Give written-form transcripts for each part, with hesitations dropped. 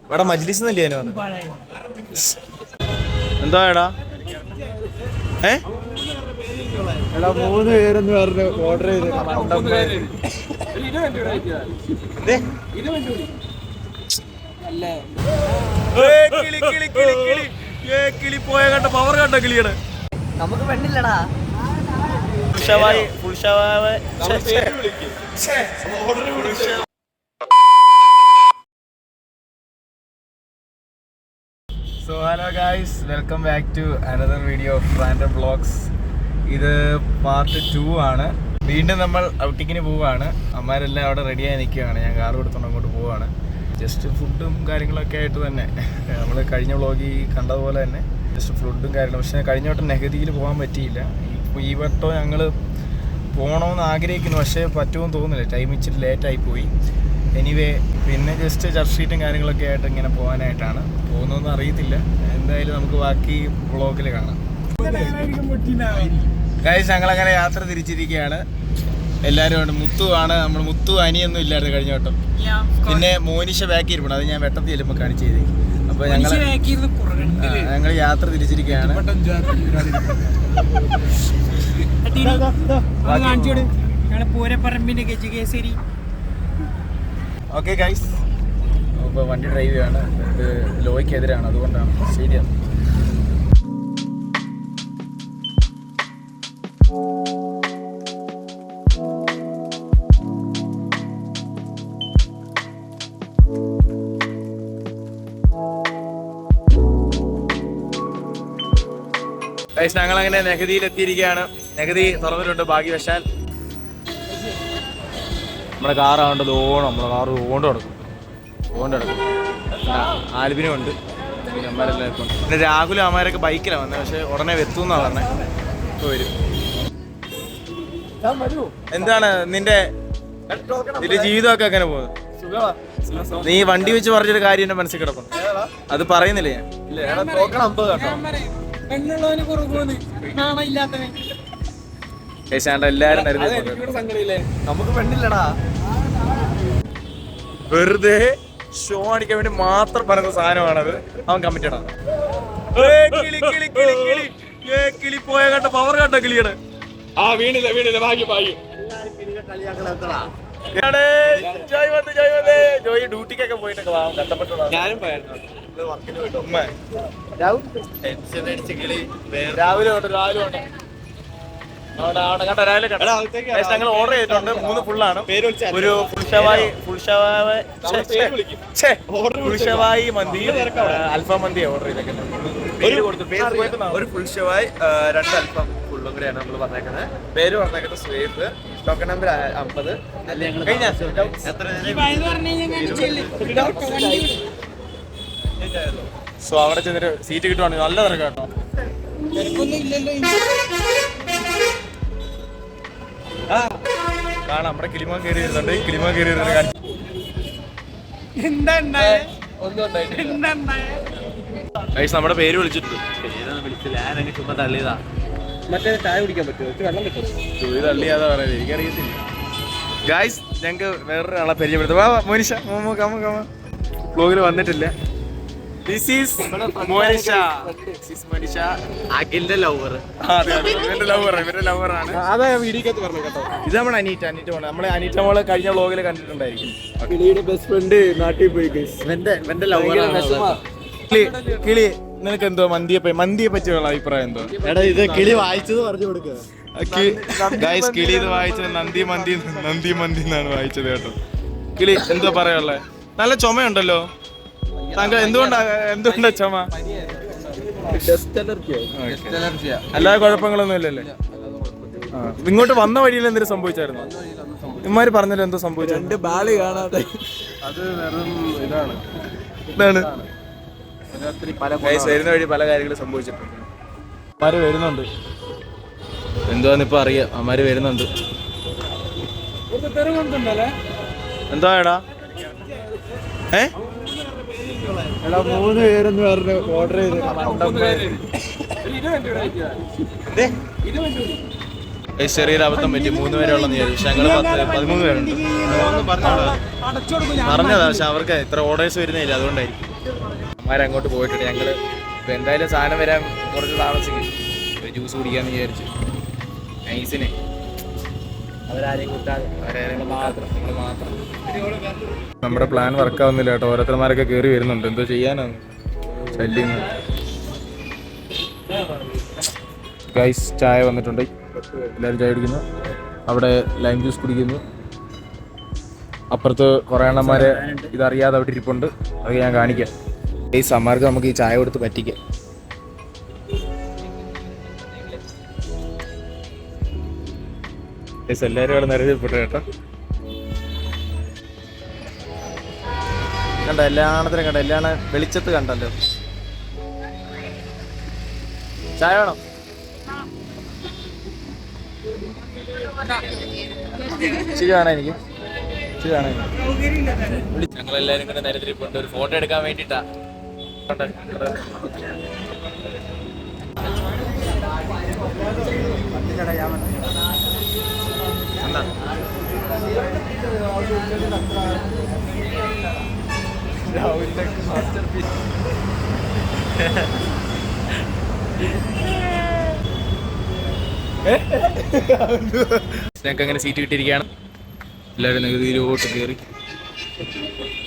ഇവിടെ മജ്ലിസ് എന്നല്ലേ എന്താ എടാ എടാ 3 പേരെന്ന് പറഞ്ഞു ഓർഡർ ചെയ്ത് കിളി പോയ കണ്ട പവർ കണ്ട കിളിയാണ്. നമുക്ക് പെണ്ണില്ലടാ. So hello guys, welcome back to another video of Random Vlogs. ഇത് പാർട്ട് 2 ആണ്. വീണ്ടും നമ്മൾ ഔട്ടിങ്ങിന് പോവുകയാണ്. അമ്മമാരെല്ലാം അവിടെ റെഡിയായി നിൽക്കുകയാണ്. ഞാൻ കാർ കൊടുത്തോണ്ട് അങ്ങോട്ട് പോവുകയാണ്. ജസ്റ്റ് ഫുഡും കാര്യങ്ങളൊക്കെ ആയിട്ട് തന്നെ നമ്മൾ കഴിഞ്ഞ വ്ളോഗിൽ കണ്ടതുപോലെ തന്നെ ജസ്റ്റ് ഫുഡും കാര്യങ്ങളും. പക്ഷേ കഴിഞ്ഞ വട്ടം നെഹദിയിൽ പോകാൻ പറ്റിയില്ല. ഈ വട്ടം ഞങ്ങൾ പോകണമെന്ന് ആഗ്രഹിക്കുന്നു, പക്ഷേ പറ്റുമെന്ന് തോന്നുന്നില്ല. ടൈം ഇച്ചിരി ലേറ്റായി പോയി. എനിവേ പിന്നെ ജസ്റ്റ് ചർച്ച ഷീറ്റും കാര്യങ്ങളൊക്കെ ആയിട്ട് ഇങ്ങനെ പോകാനായിട്ടാണ്. പോകുന്നതെന്ന് അറിയത്തില്ല. എന്തായാലും നമുക്ക് ബാക്കി വ്ളോഗിൽ കാണാം. ഗൈസ് ഞങ്ങളങ്ങനെ യാത്ര തിരിച്ചിരിക്കുകയാണ്. എല്ലാവരും ഉണ്ട്. മുത്തു ആണ്. നമ്മൾ മുത്തു അനിയൊന്നും ഇല്ലായിരുന്നു കഴിഞ്ഞ വട്ടം. പിന്നെ മോനിഷ ബാക്കി ഇരിപ്പുണ്ട്. അത് ഞാൻ വെട്ടത്തിൽ ചെല്ലുമ്പോൾ കാണിച്ചു ചെയ്തേ. അപ്പോൾ ഞങ്ങൾ യാത്ര തിരിച്ചിരിക്കുകയാണ്. ഓക്കെ ഗൈസ്, ഇപ്പോൾ വണ്ടി ഡ്രൈവ് ചെയ്യാണ്. ഇത് ലോയ്ക്കെതിരാണ്, അതുകൊണ്ടാണ്. ശരിയാണ്. ഗൈസ് ഞങ്ങളങ്ങനെ നെഹദിയിൽ എത്തിയിരിക്കുകയാണ്. നെഹദി തുറന്നിട്ടുണ്ട് ഭാഗ്യവശാൽ. നമ്മുടെ കാറാണ്ട് ഓണം. നമ്മുടെ കാറ് ഓണ്ട് കിടക്കും. ആൽബിനും ഉണ്ട്. പിന്നെ അമ്മമാരെല്ലാം ഇപ്പം പിന്നെ രാഹുലും അമ്മമാരൊക്കെ ബൈക്കിലാണ് വന്നത്. പക്ഷെ ഉടനെ എത്തുമെന്നാണ് പറഞ്ഞത്. ഇപ്പോൾ വരും. എന്താണ് നിന്റെ ജീവിതമൊക്കെ എങ്ങനെ പോകുന്നത്? നീ വണ്ടി വെച്ച് പറഞ്ഞൊരു കാര്യം എന്റെ മനസ്സിൽ കിടക്കുന്നു. അത് പറയുന്നില്ലേ ഞാൻ? എല്ലാരും നമുക്ക് പെണ്ണില്ലടാ. വെറുതെ ഷോ അടിക്കാൻ വേണ്ടി മാത്രം പറയുന്ന സാധനമാണത്. അവൻ കമ്മിറ്റഡ് ആണ്. കിളി പോയ കണ്ട പവർ കണ്ട കിളിയാണ്. ജോയി ഡ്യൂട്ടിക്കൊക്കെ പോയിട്ടൊക്കെ കഷ്ടപ്പെട്ടു. ഞാനും പോയായിരുന്നു. രാവിലെ ഞങ്ങൾ ഓർഡർ ചെയ്തിട്ടുണ്ട്. 3 ഫുള്ളാണ്. ഒരു ഫുൾ ഷവായി മന്തിയും അൽഫാം മന്തിയും ഓർഡർ ചെയ്തേക്കുന്നത്. ഒരു ഫുൾ ഷവായി 2 അൽഫാം ഫുള്ളും കൂടെയാണ് നമ്മൾ പറഞ്ഞേക്കുന്നത്. പേര് പറഞ്ഞേക്കുന്നത് സ്വീഫ്. Token number 50. സോ അവിടെ ചെന്നിട്ട് സീറ്റ് കിട്ടുവാണെങ്കിൽ നല്ല തിരക്ക് കേട്ടോ. കാണാം. നമ്മുടെ കിളിമോൻ കയറി വരുന്നുണ്ട്. കിളിമോൻ കയറി വരുന്നുണ്ട്. നമ്മുടെ പേര് വിളിച്ചിട്ടുണ്ട്. ചുമ്മാ തള്ളിയതാ. മറ്റേ ചായ കുടിക്കാൻ പറ്റുമോ? വെള്ളം കിട്ടും. ജോലി തള്ളിയാതാ പറയുന്നത്. എനിക്കറിയത്തില്ല. ഗായ്സ് ഞങ്ങൾക്ക് വേറൊരാളെ പരിചയപ്പെടുത്തും. മോനിഷ വ്ലോഗിൽ വന്നിട്ടില്ല. This is Monisha. അഖിലിന്റെ ലവർ. ഇവന്റെ ലവറാണ്. അതാ വീഡിയോക്കകത്ത് പറഞ്ഞു കേട്ടോ. ഇത് നമ്മുടെ അനീറ്റ പോണ. നമ്മളെ അനീറ്റ മോള് കഴിഞ്ഞ വ്ലോഗിൽ കണ്ടിട്ടുണ്ടായിരിക്കും. കിളിയുടെ ബെസ്റ്റ് ഫ്രണ്ട് നാട്ടിൽ പോയി. ഇവന്റെ ലവറാണ്. കിളി നിനക്ക് എന്തോ മന്തിയെ പറ്റിയുള്ള അഭിപ്രായം എന്തോ? എടാ ഇത് കിളി വായിച്ചത് പറഞ്ഞു കൊടുക്കുക. ഗൈസ് കിളി ഇത് വായിച്ചത് നന്ദി മന്തി എന്നാണ് വായിച്ചത് കേട്ടോ. കിളി എന്തോ പറയാനുള്ളത്? നല്ല ചുമയുണ്ടല്ലോ താങ്കൾ. എന്തുകൊണ്ടാ ചുമ? അല്ലാതെ കുഴപ്പങ്ങളൊന്നും ഇല്ലല്ലേ? ഇങ്ങോട്ട് വന്ന വഴിയിൽ എന്തെങ്കിലും സംഭവിച്ചായിരുന്നു? ഇമാര് പറഞ്ഞല്ലോ എന്തോ സംഭവിച്ചു. 2 ബാല് കാണാതെ. അത് വെറും ഇതാണ്. വരുന്ന വഴി പല കാര്യങ്ങളും സംഭവിച്ചിട്ടുണ്ട്. അമ്മാര് വരുന്നുണ്ട്. എന്തുവാന്ന് ഇപ്പൊ അറിയാം. അമ്മാര് വരുന്നുണ്ട്. എന്താ എടാ? എടാ 3 പേരെന്ന് പറഞ്ഞു ഓർഡർ ചെയ്ത് ചെറിയൊരു അബദ്ധം പറ്റി 3 പേരെ ഉള്ളെന്ന് വിചാരിച്ചു. പക്ഷെ ഞങ്ങൾ 13 പേരുണ്ട്. പറഞ്ഞതാ, പക്ഷെ അവർക്ക് ഇത്ര ഓർഡേഴ്സ് വരുന്നില്ല, അതുകൊണ്ടായിരിക്കും. അമ്മമാരങ്ങോട്ട് പോയിട്ടുണ്ട്. ഞങ്ങൾ ഇപ്പം എന്തായാലും സാധനം വരാൻ കുറച്ച് താമസിക്കും. ജ്യൂസ് കുടിക്കാമെന്ന് വിചാരിച്ചു. നൈസിനെ അവരാരെയും കൂട്ടാതെ അവരാരെയും മാത്രം നമ്മൾ മാത്രം. നമ്മുടെ പ്ലാൻ വർക്കാവുന്നില്ല കേട്ടോ. ഓരോരുത്തന്മാരൊക്കെ കയറി വരുന്നുണ്ട്. എന്തോ ചെയ്യാനാണ് ശല്യം. ഗൈസ് ചായ വന്നിട്ടുണ്ട്. എല്ലാവരും ചായ കുടിക്കുന്നു. അവിടെ ലൈം ജ്യൂസ് കുടിക്കുന്നു. അപ്പുറത്ത് കുറേ എണ്ണന്മാരെ ഇതറിയാതെ അവിടെ ഇരിപ്പുണ്ട്. അത് ഞാൻ കാണിക്കാം. ഗൈസ് അമ്മമാർക്ക് നമുക്ക് ഈ ചായ കൊടുത്ത് പറ്റിക്കാം. ഗൈസ് എല്ലാവരും അവിടെ നിരത്തിൽപ്പെട്ടു കേട്ടോ. കണ്ടോ എല്ലാത്തിനും കണ്ടോ, എല്ലാം വെളിച്ചത്ത് കണ്ടല്ലോ. ചായ വേണം? ശരിയാണോ? എനിക്ക് ശരിയാണോ? ഞങ്ങളെല്ലാരും കൂടെ നിരത്തിൽപ്പെട്ട് ഒരു ഫോട്ടോ എടുക്കാൻ വേണ്ടിട്ടാ. എന്താ ഞങ്ങൾക്ക് അങ്ങനെ സീറ്റ് കിട്ടിയിരിക്കുകയാണ്. എല്ലാവരും നികുതിയിലോട്ട് കയറി.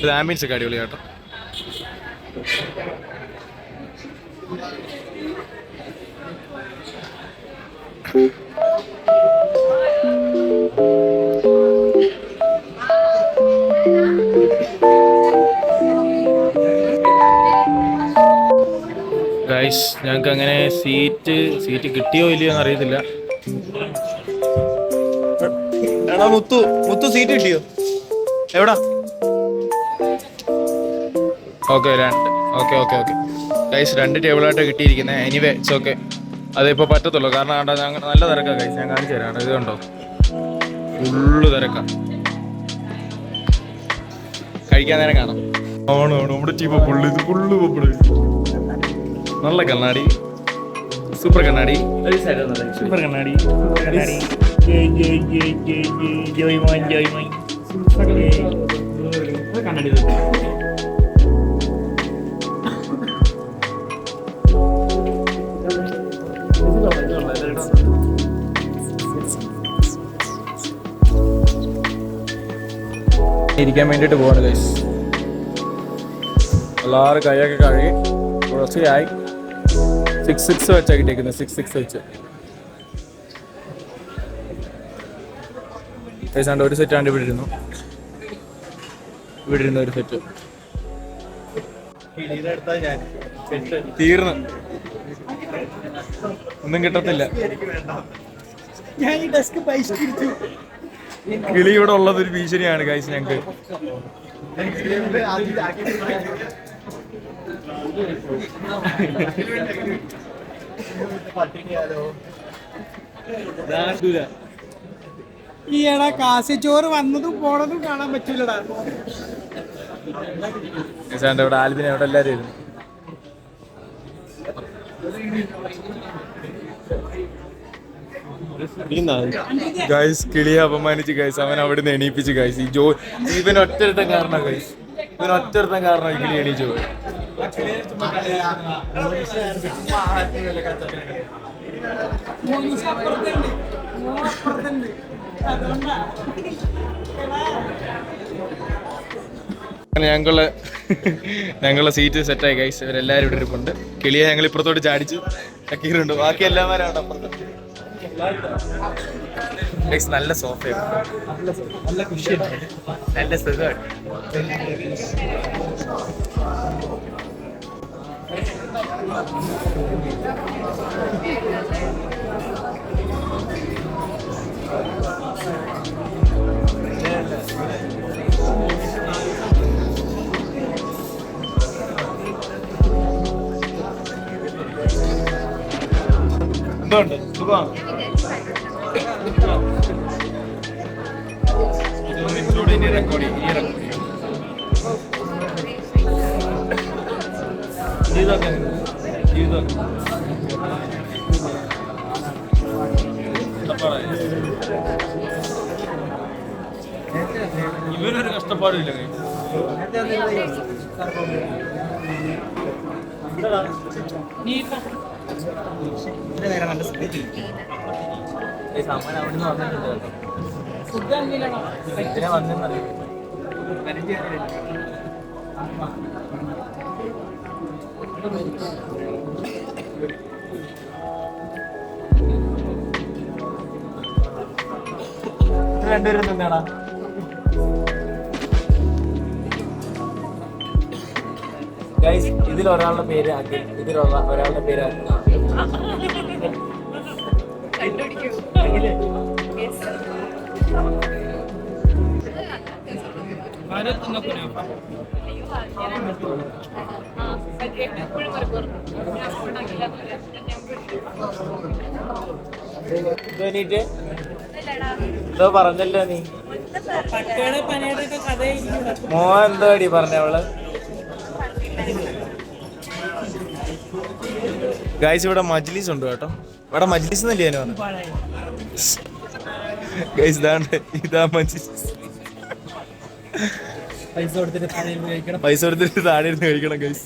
ഇത് ആംബിയൻസ് ഒക്കെ അടിപൊളി കേട്ടോ. ഗൈസ് ഞങ്ങൾക്ക് അങ്ങനെ സീറ്റ് കിട്ടിയോ ഇല്ലയോ എന്ന് അറിയത്തില്ല. എടാ മുത്തു സീറ്റ് കിട്ടിയോ? എവിടാ? ഓക്കെ ഓക്കെ ഗൈസ് 2 ടേബിളായിട്ട് കിട്ടിയിരിക്കുന്നത്. Anyway it's okay. അതിപ്പോൾ പറ്റത്തുള്ളൂ. കാരണം കണ്ടോ ഞങ്ങൾ നല്ല തിരക്കാണ് ഗൈസ്. ഞാൻ കാണിച്ചു തരാം. ഇത് കണ്ടോ ഫുള്ള് തിരക്കാ. കഴിക്കാൻ നേരം കാണാം. ആണോ നമ്മുടെ ടീം പൊള്ളി. ഇത് ഫുള്ള് പൊപ്പിള്. നല്ല കണ്ണാടി, സൂപ്പർ കണ്ണാടി, സൂപ്പർ കണ്ണാടി. ഇരിക്കാൻ വേണ്ടിയിട്ട് പോവാണ് ഗൈസ്. എല്ലാവരും കൈയൊക്കെ കഴുകി കുറച്ചായി. 6 വെച്ചാണ് കിട്ടിയേക്കുന്നത്. 6 വെച്ച് പൈസാണ്ട് ഒരു സെറ്റാണ്ട് ഇവിടെ ഇരുന്നു ഒരു സെറ്റ് തീർന്നു. ഒന്നും കിട്ടത്തില്ല. കിളി ഇവിടെ ഉള്ളത് ഒരു ഭീഷണിയാണ് ഗൈസ് ഞങ്ങൾക്ക്. ഈടാ കാശിച്ചോറ് വന്നതും പോണതും കാണാൻ പറ്റൂലടാ. ഇവിടെ ആൽബിനെ അവിടെ എല്ലാവരും ഇരുന്നു. ഗൈസ് കിളിയെ അപമാനിച്ച് ഗൈസ്. അവൻ അവിടെ നിന്ന് എണീപ്പിച്ച് ഗൈസ്. ഇവൻ ഒറ്റരുത്തം കാരണം ഗൈസ്. ഈ കിളി എണീച്ചു പോയി. ഞങ്ങളെ സീറ്റ് സെറ്റായി ഗൈസ്. ഇവരെല്ലാവരും ഇവിടെ ഇരിപ്പുണ്ട്. കിളിയെ ഞങ്ങൾ ഇപ്പുറത്തോട്ട് ചാടിച്ചു. ചക്കീറുണ്ട്. ബാക്കി എല്ലാവരും അവിടെ അപ്പുറത്ത്. നല്ല സോഫയാണ്, നല്ല കുഷ്യനാണ്, നല്ല സുഖമാണ്. എന്തുണ്ട്? സുഖമാണ്. ഏർപ്പാടില്ല. സമ്മാനം അവിടുന്ന് വന്നിട്ടുണ്ട്. വന്നെന്നറിയാം. രണ്ടുപേരും നിന്നാടാ. ഗൈസ്, ഇതിൽ ഒരാളുടെ പേര് അഖിൽ, ഇതിലുള്ള ഒരാളുടെ പേര് എന്തോ പറഞ്ഞല്ലോ നീ. മോൻ എന്തോ അടി പറഞ്ഞവള്. ഗൈസ്, ഇവിടെ മജ്ലിസ് ഉണ്ട് കേട്ടോ. ഇവിടെ മജ്ലിസ് എന്നല്ലേ ഞാൻ പറഞ്ഞു. ഗൈസ്, ഇതാ മജ്ലിസ്. പൈസ കൊടുത്തിട്ട് താഴെ ഇരുന്ന് കഴിക്കണം ഗൈസ്.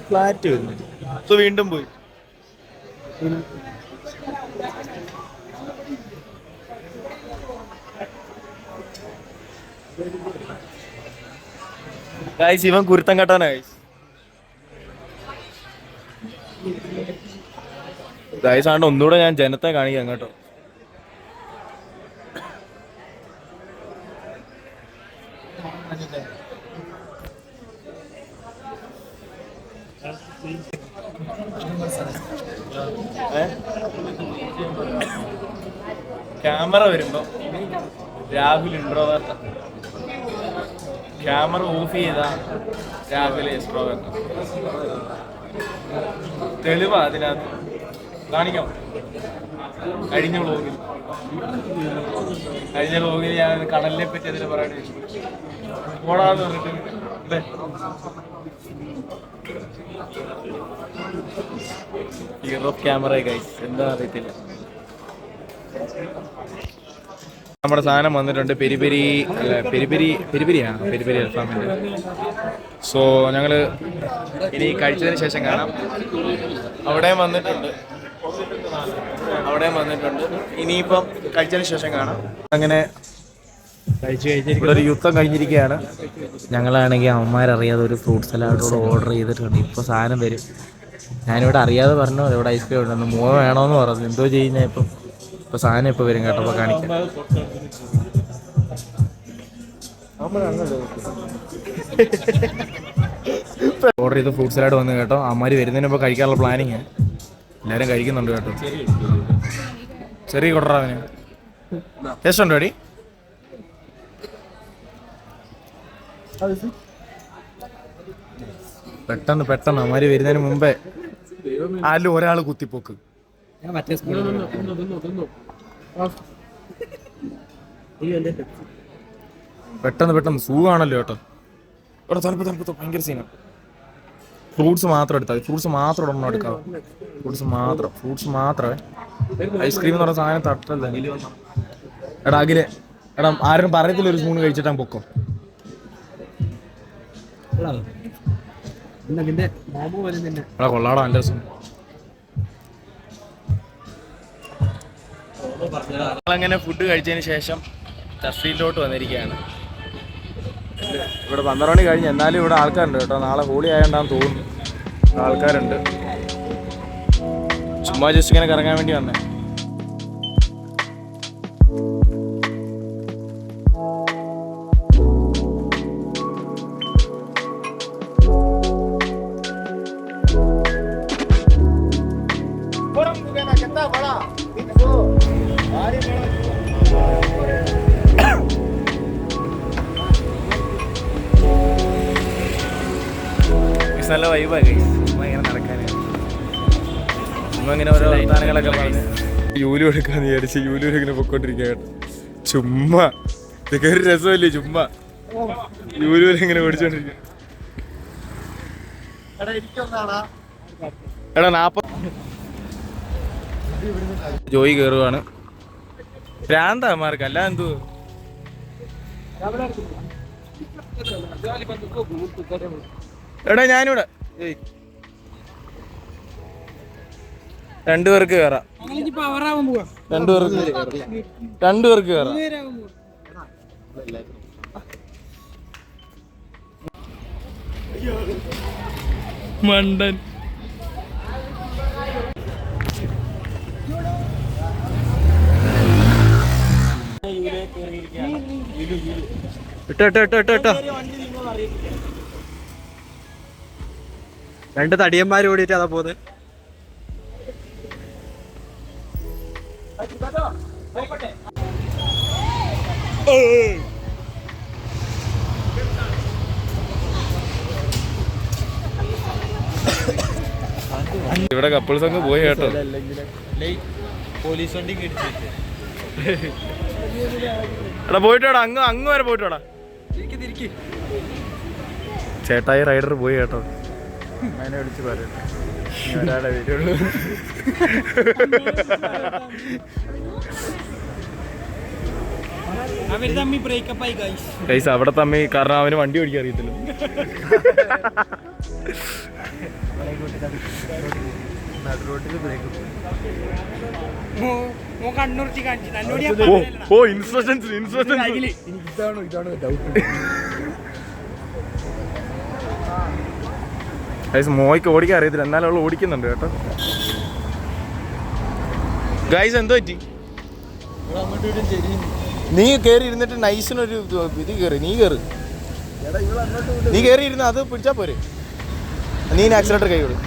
ഫ്ലാറ്റ് വരുന്നു. വീണ്ടും പോയി. ഗൈസ്, ഇവൻ കുരുത്തം കെട്ടാനാ ഗൈസ്. ഗൈസ് ആണ്ട് ഒന്നുകൂടെ ഞാൻ ജനത്തെ കാണിക്കാം കേട്ടോ. ക്യാമറ വരുമ്പോ രാഹുൽ ഇൻട്രോവേർട്ട, ക്യാമറ ഓഫ് ചെയ്താ രാഹുൽ എക്സ്ട്രോവേർട്ട. തെളിവാ അതിനകത്ത് കാണിക്കാം. കഴിഞ്ഞ വ്ലോഗിൽ ഞാൻ കടലിനെ പറ്റി അതിന് പറയണേ ഓടാന്ന് പറഞ്ഞിട്ട് ക്യാമറ ഗൈസ് എന്താ അറിയത്തില്ല. നമ്മുടെ സാധനം വന്നിട്ടുണ്ട്. പെരിപെരി അൽഫാമിൻ്റെ. സോ ഞങ്ങള് ഇനി കഴിച്ചതിന് ശേഷം കാണാം. അവിടെയും വന്നിട്ടുണ്ട്. ഇനിയിപ്പം കഴിച്ചതിന് ശേഷം കാണാം. അങ്ങനെ ഇവിടെ ഒരു യുദ്ധം കഴിഞ്ഞിരിക്കുകയാണ്. ഞങ്ങളാണെങ്കിൽ അവന്മാരറിയാതെ ഒരു ഫ്രൂട്ട് സലാഡോട് ഓർഡർ ചെയ്തിട്ടുണ്ട്. ഇപ്പോൾ സാധനം വരും. ഞാനിവിടെ അറിയാതെ പറഞ്ഞു ഇവിടെ ഐസ്ക്രീം ഉണ്ടെന്ന്. മോൻ വേണമെന്ന് പറഞ്ഞു. എന്തോ ചെയ്യുന്നത് ഇപ്പോൾ സാധനം ഇപ്പോൾ വരും കേട്ടോ. അപ്പോൾ കാണിക്കാം. ഓർഡർ ചെയ്ത് ഫ്രൂട്ട് സലാഡ് വന്നു കേട്ടോ. അവന്മാർ വരുന്നതിന് മുമ്പ് കഴിക്കാനുള്ള പ്ലാനിങ്. എല്ലാവരും കഴിക്കുന്നുണ്ട് കേട്ടോ. ചെറിയ കൊട്ടറ അവന് ടേസ്റ്റ് ഉണ്ടോ അടി? പെട്ടെന്ന് അവന്മാര് വരുന്നതിന് മുമ്പേ ആരും ഒരാൾ കുത്തിപ്പോക്ക്. പെട്ടെന്ന് സൂവാണല്ലോ കേട്ടോ. ഇവിടെ തണുപ്പ് ഭയങ്കര സീനാണ്. ഫ്രൂട്ട്സ് മാത്രം എടുത്താൽ മതി. ഫ്രൂട്ട്സ് മാത്രം ഒന്നും എടുക്കാം. ഫ്രൂട്ട്സ് മാത്രമേ. ഐസ്ക്രീം എന്ന് പറഞ്ഞ സാധനം തട്ടല്ലേ. എടാ അഖിലെ, എടാ ആരും പറയത്തില്ല ഒരു സ്പൂൺ കഴിച്ചിട്ടാ പൊക്കോ. എടാ കൊള്ളാടാ നല്ല രസം. ഞങ്ങളങ്ങനെ ഫുഡ് കഴിച്ചതിന് ശേഷം തഫ്സീലിലോട്ട് വന്നിരിക്കുകയാണ്. ഇവിടെ 12 മണി കഴിഞ്ഞ്. എന്നാലും ഇവിടെ ആൾക്കാരുണ്ട് കേട്ടോ. നാളെ ഹോളി ആയതുകൊണ്ടാന്ന് തോന്നുന്നു ആൾക്കാരുണ്ട്. ചുമ്മാ ജസ്റ്റ് ഇങ്ങനെ കറങ്ങാൻ വേണ്ടി വന്നേ. നല്ല വൈബായി ഇങ്ങനെ നടക്കാന്. ഇങ്ങനെ ഓരോ വർത്താനങ്ങളൊക്കെ പറഞ്ഞ് യൂലു എടുക്കാന്ന് വിചാരിച്ച് യൂലൂര് ഇങ്ങനെ പൊക്കോണ്ടിരിക്കുക കേട്ടോ. ചുമ്മാ ഇതൊക്കെ ഒരു രസമല്ലേ. ചുമ്മാ യൂലൂര് ഇങ്ങനെ ഓടിച്ചോണ്ടിരിക്കുക. എടാ 40 ജോയി കയറുവാണ്. ഭ്രാന്തമാർക്ക് അല്ല എന്തോ. എടാ ഞാനിവിടെ രണ്ടുപേർക്ക് കയറാം. രണ്ടുപേർക്ക് കയറാം. മണ്ടൻ. ഇട്ടോ രണ്ട് തടിയന്മാര് ഓടിയിട്ട് അതാ പോകുന്നത്. ഇവിടെ കപ്പിൾസ് അങ്ങ് പോയി കേട്ടോ. പോലീസ് വണ്ടി എടാ പോയിട്ടോടാ, അങ്ങ് വരെ പോയിട്ടോടാ. ചേട്ടായി റൈഡർ പോയി കേട്ടോ. അതിനെ വിളിച്ച് പറയട്ടെ ഒരാളെ വരുള്ളൂ. ഗൈസ് അവിടെ തമ്മി, കാരണം അവന് വണ്ടി ഓടിക്കാൻ അറിയത്തില്ല. ഓ ഇൻസ്ട്രക്ഷൻസ്. ഇതാണ് ഡൗട്ട്. ഗൈസ് മോയ്ക്ക് ഓടിക്കാൻ അറിയത്തില്ല, എന്നാലും അവൾ ഓടിക്കുന്നുണ്ട് കേട്ടോ. ഗൈസ് എന്തോ പറ്റി? നീ കയറി ഇരുന്നിട്ട് നൈസിനൊരു ഇത് കയറി. നീ കയറി ഇരുന്ന് അത് പിടിച്ചാ പോരെ. നീ ആക്സിലേറ്റർ കൈ വിടും,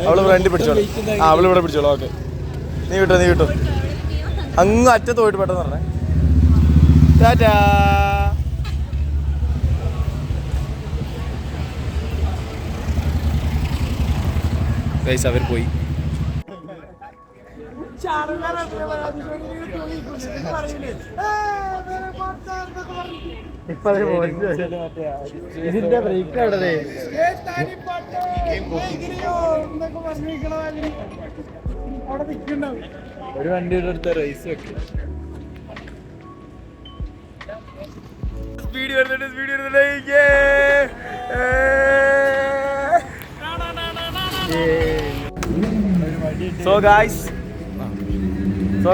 അവള് ഫ്രണ്ടിൽ പിടിച്ചോളൂ. അവള് ഇവിടെ പിടിച്ചോളൂ. ഓക്കെ നീ വിട്ടോ. അങ്ങ് അറ്റത്ത് പോയിട്ട് പെട്ടെന്ന് പറഞ്ഞേ ടാറ്റാ. ഗൈസ് അവർ പോയി. ഇതിന്റെ ബ്രേക്ക് അവിടെ ഒരു വണ്ടിയുടെ അടുത്ത റേസ് വെക്കും. സ്പീഡ് വരുന്നുണ്ട്. സോ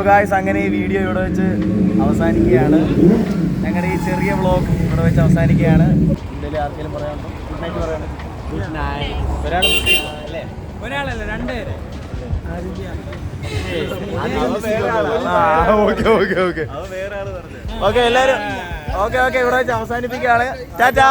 ഗായ്സ് അങ്ങനെ ഈ വീഡിയോ ഇവിടെ വെച്ച് അവസാനിക്കുകയാണ്. ഞങ്ങളുടെ ഈ ചെറിയ വ്ളോഗ് ഇവിടെ വെച്ച് അവസാനിക്കുകയാണ്. എന്തെങ്കിലും ആർക്കെങ്കിലും പറയാനുണ്ടോ? ഗുഡ് നൈറ്റ് പറയാനുണ്ടോ? ഒരാളല്ല, രണ്ടുപേരെ. ഓക്കെ എല്ലാരും ഓക്കെ ഇവിടെ വെച്ച് അവസാനിപ്പിക്കുകയാണ്. ടാറ്റാ.